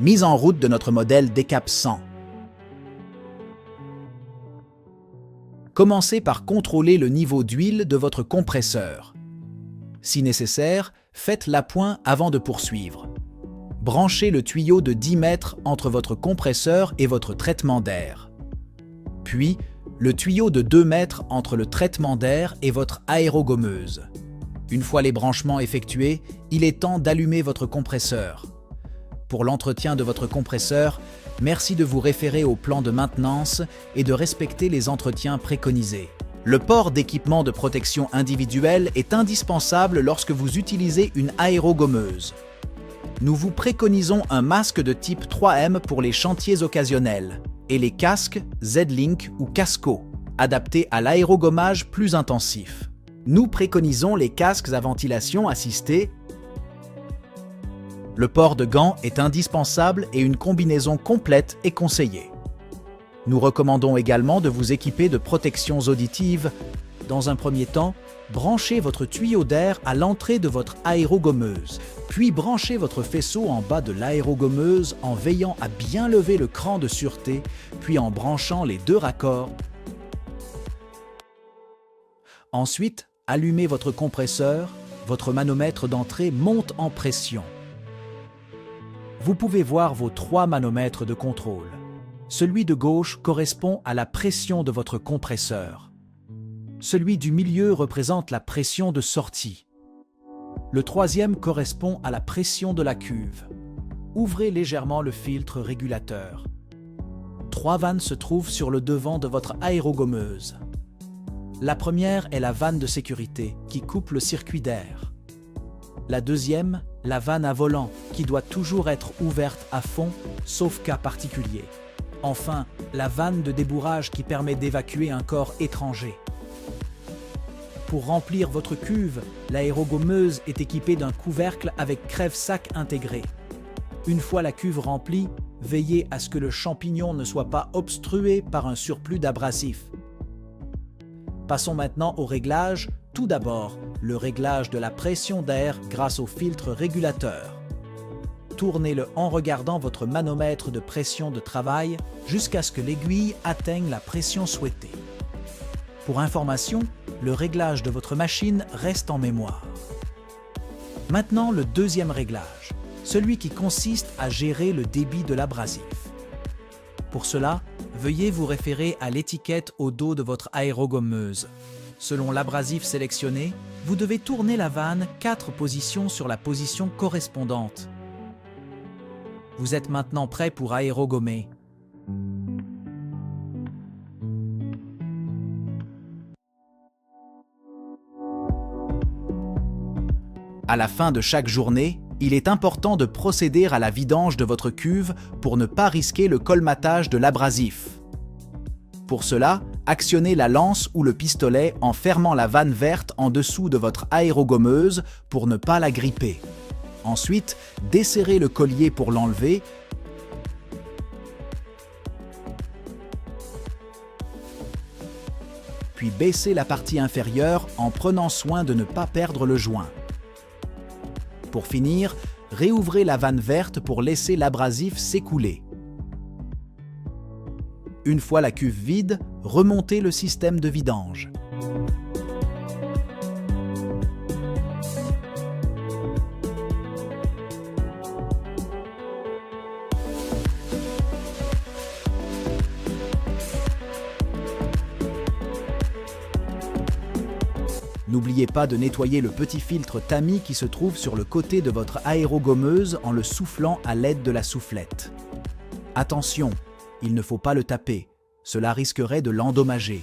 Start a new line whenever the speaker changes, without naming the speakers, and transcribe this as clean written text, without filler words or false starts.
Mise en route de notre modèle Decap 100. Commencez par contrôler le niveau d'huile de votre compresseur. Si nécessaire, faites l'appoint avant de poursuivre. Branchez le tuyau de 10 mètres entre votre compresseur et votre traitement d'air. Puis, le tuyau de 2 mètres entre le traitement d'air et votre aérogommeuse. Une fois les branchements effectués, il est temps d'allumer votre compresseur. Pour l'entretien de votre compresseur, merci de vous référer au plan de maintenance et de respecter les entretiens préconisés. Le port d'équipements de protection individuelle est indispensable lorsque vous utilisez une aérogommeuse. Nous vous préconisons un masque de type 3M pour les chantiers occasionnels et les casques Z-Link ou Casco, adaptés à l'aérogommage plus intensif. Nous préconisons les casques à ventilation assistée. Le port de gants est indispensable et une combinaison complète est conseillée. Nous recommandons également de vous équiper de protections auditives. Dans un premier temps, branchez votre tuyau d'air à l'entrée de votre aérogommeuse, puis branchez votre faisceau en bas de l'aérogommeuse en veillant à bien lever le cran de sûreté, puis en branchant les 2 raccords. Ensuite, allumez votre compresseur, votre manomètre d'entrée monte en pression. Vous pouvez voir vos 3 manomètres de contrôle. Celui de gauche correspond à la pression de votre compresseur. Celui du milieu représente la pression de sortie. Le 3e correspond à la pression de la cuve. Ouvrez légèrement le filtre régulateur. 3 vannes se trouvent sur le devant de votre aérogommeuse. La première est la vanne de sécurité qui coupe le circuit d'air. La deuxième, la vanne à volant qui doit toujours être ouverte à fond, sauf cas particulier. Enfin, la vanne de débourrage qui permet d'évacuer un corps étranger. Pour remplir votre cuve, l'aérogommeuse est équipée d'un couvercle avec crève-sac intégré. Une fois la cuve remplie, veillez à ce que le champignon ne soit pas obstrué par un surplus d'abrasif. Passons maintenant au réglage. Tout d'abord, le réglage de la pression d'air grâce au filtre régulateur. Tournez-le en regardant votre manomètre de pression de travail jusqu'à ce que l'aiguille atteigne la pression souhaitée. Pour information, le réglage de votre machine reste en mémoire. Maintenant, le deuxième réglage, celui qui consiste à gérer le débit de l'abrasif. Pour cela, veuillez vous référer à l'étiquette au dos de votre aérogommeuse. Selon l'abrasif sélectionné, vous devez tourner la vanne 4 positions sur la position correspondante. Vous êtes maintenant prêt pour aérogommer. À la fin de chaque journée, il est important de procéder à la vidange de votre cuve pour ne pas risquer le colmatage de l'abrasif. Pour cela, actionnez la lance ou le pistolet en fermant la vanne verte en dessous de votre aérogommeuse pour ne pas la gripper. Ensuite, desserrez le collier pour l'enlever. Puis baissez la partie inférieure en prenant soin de ne pas perdre le joint. Pour finir, réouvrez la vanne verte pour laisser l'abrasif s'écouler. Une fois la cuve vide, remontez le système de vidange. N'oubliez pas de nettoyer le petit filtre tamis qui se trouve sur le côté de votre aérogommeuse en le soufflant à l'aide de la soufflette. Attention, il ne faut pas le taper, cela risquerait de l'endommager.